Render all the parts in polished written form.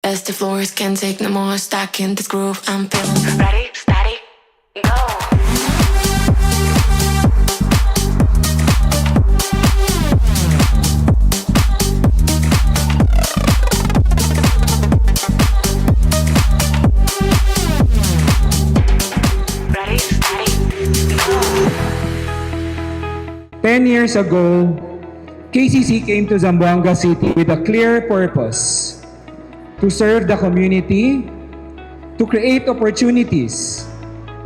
As the floors can't take no more, stuck in this groove. I'm feeling ready, steady, go. Ready, steady, go. 10 years ago, KCC came to Zamboanga City with a clear purpose: to serve the community, to create opportunities,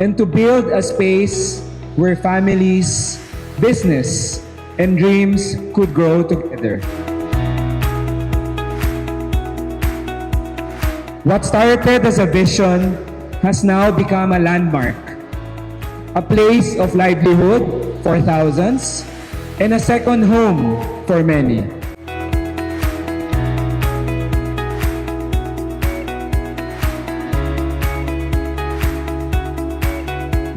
and to build a space where families, business, and dreams could grow together. What started as a vision has now become a landmark, a place of livelihood for thousands, and a second home for many.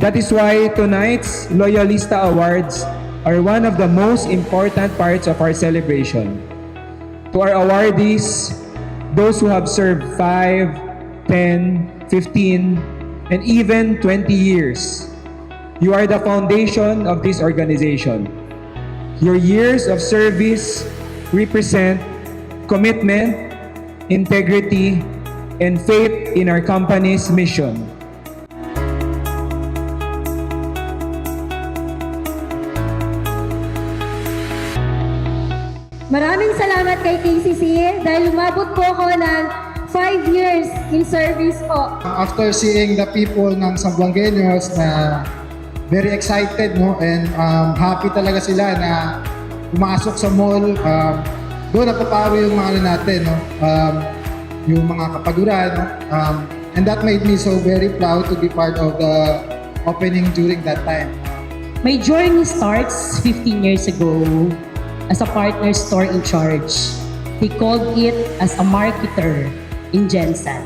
That is why tonight's Loyalista Awards are one of the most important parts of our celebration. To our awardees, those who have served 5, 10, 15, and even 20 years, you are the foundation of this organization. Your years of service represent commitment, integrity, and faith in our company's mission. Maraming salamat kay KCC dahil umabot po ako ng 5 years in service po. After seeing the people ng Zamboangueños na very excited, no, and happy talaga sila na pumasok sa mall, doon napapawi yung mga ano natin, no, yung mga kapaguran, and that made me so very proud to be part of the opening during that time. My journey starts 15 years ago as a partner store in charge. He called it as a marketer in Jensen.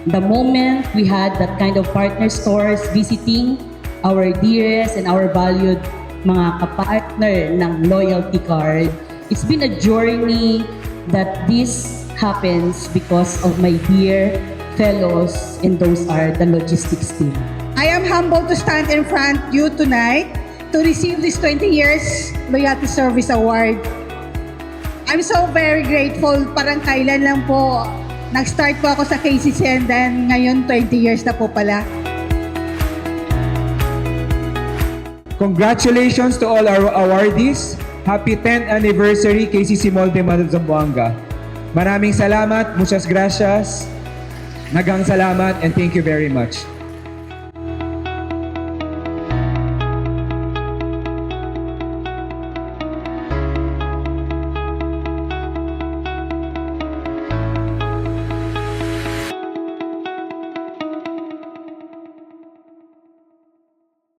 The moment we had that kind of partner stores visiting our dearest and our valued mga kapartner ng loyalty card, it's been a journey that this happens because of my dear fellows, and those are the logistics team. I am humbled to stand in front of you tonight to receive this 20 years Loyalty Service Award. I'm so very grateful. Parang kailan lang po nag-start po ako sa KCC, and then ngayon 20 years na po pala. Congratulations to all our awardees. Happy 10th anniversary KCC Mall de Zamboanga. Maraming salamat, muchas gracias, nagang salamat, and thank you very much.